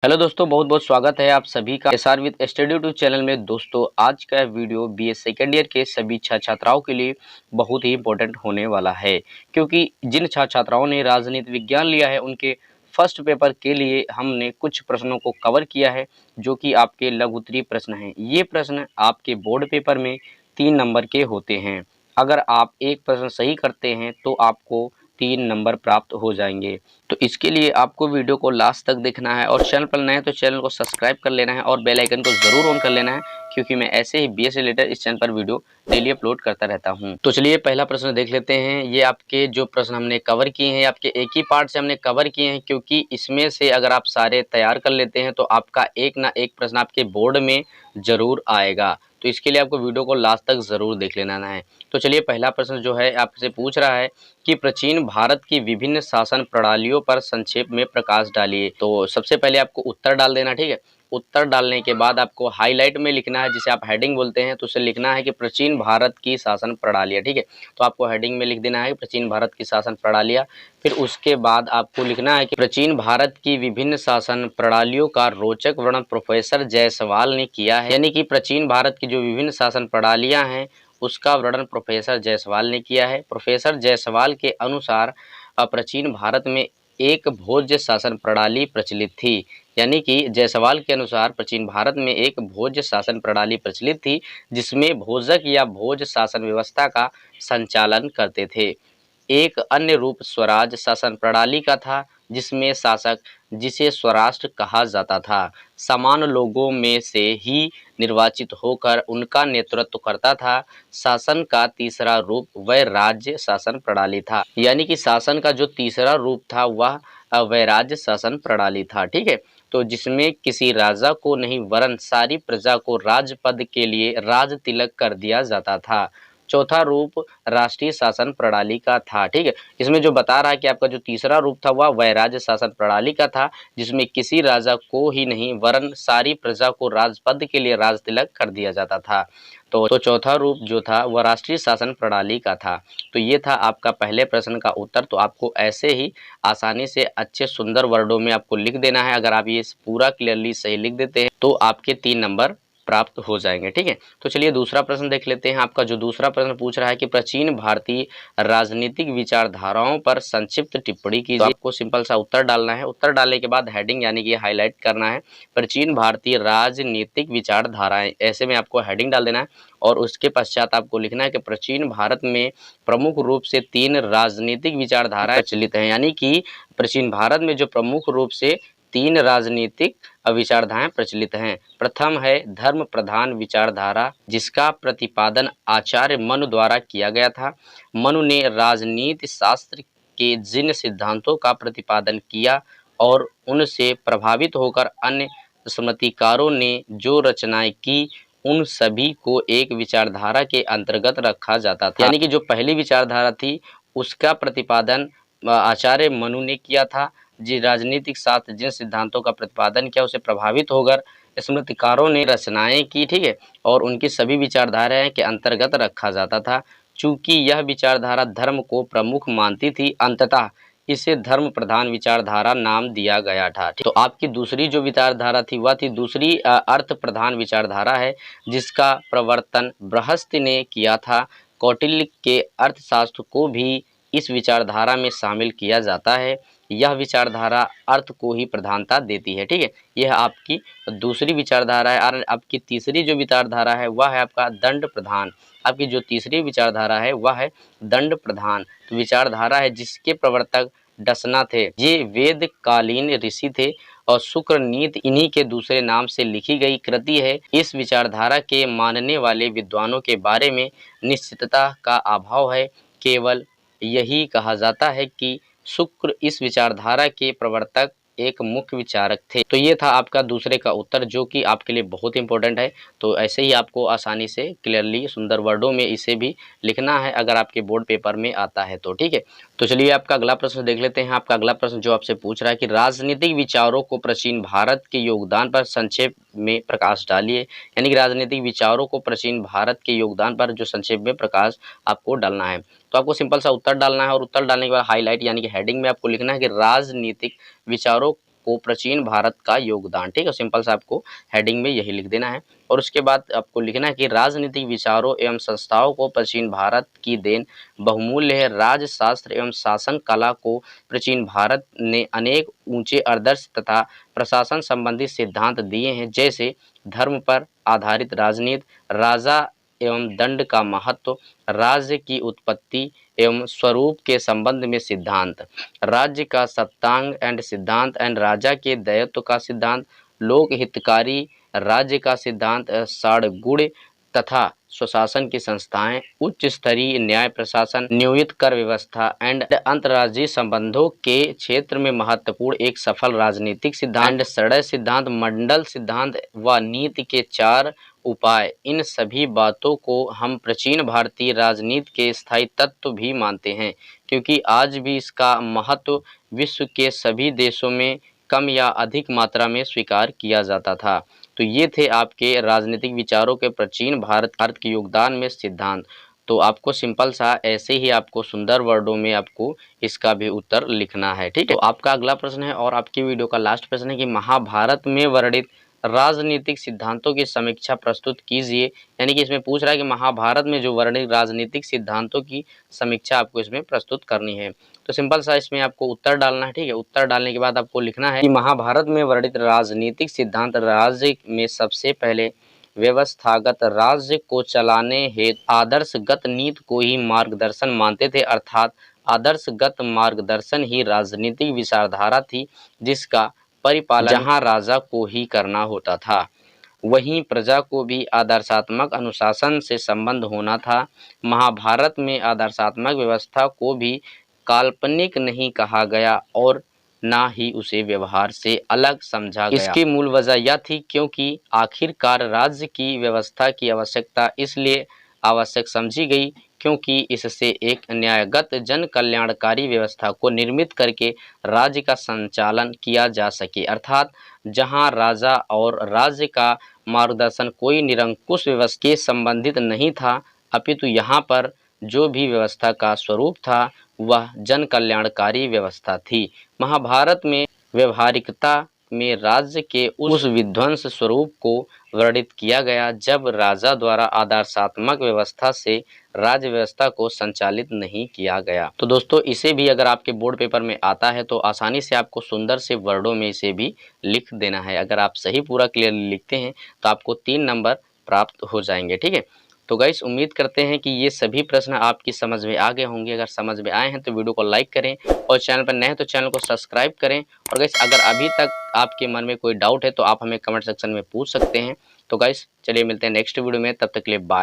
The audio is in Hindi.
हेलो दोस्तों, बहुत बहुत स्वागत है आप सभी का SR with study tube channel में। दोस्तों, आज का वीडियो बीए सेकेंड ईयर के सभी छात्र छात्राओं के लिए बहुत ही इंपॉर्टेंट होने वाला है, क्योंकि जिन छात्र छात्राओं ने राजनीति विज्ञान लिया है उनके फर्स्ट पेपर के लिए हमने कुछ प्रश्नों को कवर किया है, जो कि आपके लघु उत्तरीय प्रश्न हैं। ये प्रश्न आपके बोर्ड पेपर में 3 नंबर के होते हैं। अगर आप एक प्रश्न सही करते हैं तो आपको 3 नंबर प्राप्त हो जाएंगे। तो इसके लिए आपको वीडियो को लास्ट तक देखना है, और चैनल पर नए हैं तो चैनल को सब्सक्राइब कर लेना है और बेल आइकन को ज़रूर ऑन कर लेना है, क्योंकि मैं ऐसे ही बीए से रिलेटेड इस चैनल पर वीडियो डेली अपलोड करता रहता हूं। तो चलिए पहला प्रश्न देख लेते हैं। ये आपके जो प्रश्न हमने कवर किए हैं, आपके एक ही पार्ट से हमने कवर किए हैं, क्योंकि इसमें से अगर आप सारे तैयार कर लेते हैं तो आपका एक ना एक प्रश्न आपके बोर्ड में ज़रूर आएगा। तो इसके लिए आपको वीडियो को लास्ट तक ज़रूर देख लेना है। तो चलिए पहला प्रश्न जो है आपसे पूछ रहा है कि प्राचीन भारत की विभिन्न शासन प्रणालियों पर संक्षेप में प्रकाश डालिए। तो सबसे पहले आपको उत्तर डाल देना, ठीक है। उत्तर डालने के बाद आपको हाईलाइट में लिखना है, जिसे आप हेडिंग बोलते हैं। तो उसे लिखना है कि प्राचीन भारत की शासन प्रणालियाँ, ठीक है। तो आपको हेडिंग में लिख देना है प्राचीन भारत की शासन प्रणालियाँ। फिर उसके बाद आपको लिखना है कि प्राचीन भारत की विभिन्न शासन प्रणालियों का रोचक वर्णन प्रोफेसर जायसवाल ने किया है। यानी कि प्राचीन भारत की जो विभिन्न शासन प्रणालियाँ हैं उसका वर्णन प्रोफेसर जायसवाल ने किया है। प्रोफेसर जायसवाल के अनुसार प्राचीन भारत में एक भोज्य शासन प्रणाली प्रचलित थी। यानी कि जायसवाल के अनुसार प्राचीन भारत में एक भोज्य शासन प्रणाली प्रचलित थी, जिसमें भोजक या भोज शासन व्यवस्था का संचालन करते थे। एक अन्य रूप स्वराज शासन प्रणाली का था, जिसमें शासक, जिसे स्वराष्ट्र कहा जाता था, समान लोगों में से ही निर्वाचित होकर उनका नेतृत्व करता था। शासन का तीसरा रूप वह राज्य शासन प्रणाली था। यानी कि शासन का जो तीसरा रूप था वह वह राज्य शासन प्रणाली था, ठीक है। तो जिसमें किसी राजा को नहीं वरन सारी प्रजा को राजपद के लिए राज तिलक कर दिया जाता था। चौथा रूप राष्ट्रीय शासन प्रणाली का था, ठीक है। इसमें जो बता रहा है कि आपका जो तीसरा रूप था वह वैराज्य शासन प्रणाली का था, जिसमें किसी राजा को ही नहीं वरन सारी प्रजा को राजपद के लिए राज तिलक कर दिया जाता था। तो चौथा रूप जो था वह राष्ट्रीय शासन प्रणाली का था। तो ये था आपका पहले प्रश्न का उत्तर। तो आपको ऐसे ही आसानी से अच्छे सुंदर वर्डों में आपको लिख देना है। अगर आप ये पूरा क्लियरली सही लिख देते हैं तो आपके 3 नंबर प्राप्त हो जाएंगे, ठीक है। तो चलिए दूसरा प्रश्न देख लेते हैं। आपका जो दूसरा प्रश्न पूछ रहा है कि प्राचीन भारतीय राजनीतिक विचारधाराओं पर संक्षिप्त टिप्पणी कीजिए। तो आपको सिंपल सा उत्तर डालना है। उत्तर डालने के बाद हेडिंग यानी कि हाईलाइट करना है, प्राचीन भारतीय राजनीतिक विचारधाराएं, ऐसे में आपको हेडिंग डाल देना है। और उसके पश्चात आपको लिखना है कि प्राचीन भारत में प्रमुख रूप से 3 राजनीतिक विचारधाराएं प्रचलित हैं। यानी कि प्राचीन भारत में जो प्रमुख रूप से 3 राजनीतिक विचारधाराएं प्रचलित हैं। प्रथम है धर्म प्रधान विचारधारा, जिसका प्रतिपादन आचार्य मनु द्वारा किया गया था। मनु ने राजनीति शास्त्र के जिन सिद्धांतों का प्रतिपादन किया और उनसे प्रभावित होकर अन्य स्मृतिकारों ने जो रचनाएं की, उन सभी को एक विचारधारा के अंतर्गत रखा जाता था। यानी कि जो पहली विचारधारा थी उसका प्रतिपादन आचार्य मनु ने किया था। जी राजनीतिक शास्त्र जिन सिद्धांतों का प्रतिपादन किया उसे प्रभावित होकर स्मृतिकारों ने रचनाएं की, ठीक है, और उनकी सभी विचारधाराएं के अंतर्गत रखा जाता था। चूंकि यह विचारधारा धर्म को प्रमुख मानती थी, अंततः इसे धर्म प्रधान विचारधारा नाम दिया गया था। तो आपकी दूसरी जो विचारधारा थी वह थी दूसरी अर्थ प्रधान विचारधारा है, जिसका प्रवर्तन बृहस्पति ने किया था। कौटिल्य के अर्थशास्त्र को भी इस विचारधारा में शामिल किया जाता है। यह विचारधारा अर्थ को ही प्रधानता देती है, ठीक है। यह आपकी दूसरी विचारधारा है। और आपकी तीसरी जो विचारधारा है वह है आपका दंड प्रधान। आपकी जो तीसरी विचारधारा है वह है दंड प्रधान विचारधारा है, जिसके प्रवर्तक डसना थे। ये वेद कालीन ऋषि थे और शुक्र नीति इन्हीं के दूसरे नाम से लिखी गई कृति है। इस विचारधारा के मानने वाले विद्वानों के बारे में निश्चितता का अभाव है। केवल यही कहा जाता है कि शुक्र इस विचारधारा के प्रवर्तक एक मुख्य विचारक थे। तो ये था आपका दूसरे का उत्तर, जो कि आपके लिए बहुत इंपॉर्टेंट है। तो ऐसे ही आपको आसानी से क्लियरली सुंदर वर्डों में इसे भी लिखना है, अगर आपके बोर्ड पेपर में आता है तो, ठीक है। तो चलिए आपका अगला प्रश्न देख लेते हैं। आपका अगला प्रश्न जो आपसे पूछ रहा है कि राजनीतिक विचारों को प्राचीन भारत के योगदान पर संक्षेप में प्रकाश डालिए। यानी कि राजनीतिक विचारों को प्राचीन भारत के योगदान पर जो संक्षेप में प्रकाश आपको डालना है। तो आपको सिंपल सा उत्तर डालना है, और उत्तर डालने के बाद हाईलाइट यानी कि हेडिंग में आपको लिखना है कि राजनीतिक विचारों को प्राचीन भारत का योगदान। ठीक है, सिंपल सा आपको हेडिंग में यही लिख देना है। और उसके बाद आपको लिखना है कि राजनीतिक विचारों एवं संस्थाओं को प्राचीन भारत की देन बहुमूल्य है। राजशास्त्र एवं शासन कला को प्राचीन भारत ने अनेक ऊंचे आदर्श तथा प्रशासन संबंधी सिद्धांत दिए हैं, जैसे धर्म पर आधारित राजनीति, राजा एवं दंड का महत्व, राज्य की उत्पत्ति एवं स्वरूप के संबंध में सिद्धांत, राज्य का सत्तांग एंड सिद्धांत एंड राजा के दायित्व का सिद्धांत, लोक हितकारी राज्य का सिद्धांत, साड़गुण तथा स्वशासन की संस्थाएं, उच्च स्तरीय न्याय प्रशासन, नियोजित कर व्यवस्था एंड अंतर्राज्यीय संबंधों के क्षेत्र में महत्वपूर्ण एक सफल राजनीतिक सिद्धांत एंड षड्यंत्र सिद्धांत, मंडल सिद्धांत व नीति के 4 उपाय। इन सभी बातों को हम प्राचीन भारतीय राजनीति के स्थायी तत्व भी मानते हैं, क्योंकि आज भी इसका महत्व विश्व के सभी देशों में कम या अधिक मात्रा में स्वीकार किया जाता था। तो ये थे आपके राजनीतिक विचारों के प्राचीन भारत के योगदान में सिद्धांत। तो आपको सिंपल सा ऐसे ही आपको सुंदर वर्डों में आपको इसका भी उत्तर लिखना है। ठीक है, तो आपका अगला प्रश्न है और आपकी वीडियो का लास्ट प्रश्न है कि महाभारत में वर्णित राजनीतिक सिद्धांतों की समीक्षा प्रस्तुत कीजिए। यानी कि इसमें पूछ रहा है कि महाभारत में जो वर्णित राजनीतिक सिद्धांतों की समीक्षा आपको इसमें प्रस्तुत करनी है। तो सिंपल सा इसमें आपको उत्तर डालना है। ठीक है, उत्तर डालने के बाद आपको लिखना है कि महाभारत में वर्णित राजनीतिक सिद्धांत राज्य में सबसे पहले व्यवस्थागत राज्य को चलाने हेतु आदर्शगत नीति को ही मार्गदर्शन मानते थे, अर्थात आदर्शगत मार्गदर्शन ही राजनीतिक विचारधारा थी, जिसका परिपालन जहां राजा को ही करना होता था, वहीं प्रजा को भी आदर्शात्मक अनुशासन से संबंध होना था। महाभारत में आदर्शात्मक व्यवस्था को भी काल्पनिक नहीं कहा गया और ना ही उसे व्यवहार से अलग समझा गया। इसकी मूल वजह यह थी क्योंकि आखिरकार राज्य की व्यवस्था की आवश्यकता इसलिए आवश्यक समझी गई क्योंकि इससे एक न्यायगत जन कल्याणकारी व्यवस्था को निर्मित करके राज्य का संचालन किया जा सके, अर्थात जहां राजा और राज्य का मार्गदर्शन कोई निरंकुश व्यवस्था के संबंधित नहीं था, अपितु यहाँ पर जो भी व्यवस्था का स्वरूप था वह जन कल्याणकारी व्यवस्था थी। महाभारत में व्यवहारिकता में राज्य के उस विध्वंस स्वरूप को वर्णित किया गया जब राजा द्वारा आदर्शात्मक व्यवस्था से राज्य व्यवस्था को संचालित नहीं किया गया। तो दोस्तों इसे भी अगर आपके बोर्ड पेपर में आता है तो आसानी से आपको सुंदर से वर्डों में इसे भी लिख देना है। अगर आप सही पूरा क्लियर लिखते हैं तो आपको 3 नंबर प्राप्त हो जाएंगे। ठीक है, तो गाइस उम्मीद करते हैं कि ये सभी प्रश्न आपकी समझ में आ गए होंगे। अगर समझ में आए हैं तो वीडियो को लाइक करें और चैनल पर नए हैं तो चैनल को सब्सक्राइब करें। और गाइस अगर अभी तक आपके मन में कोई डाउट है तो आप हमें कमेंट सेक्शन में पूछ सकते हैं। तो गाइस चलिए मिलते हैं नेक्स्ट वीडियो में, तब तक के लिए बाय।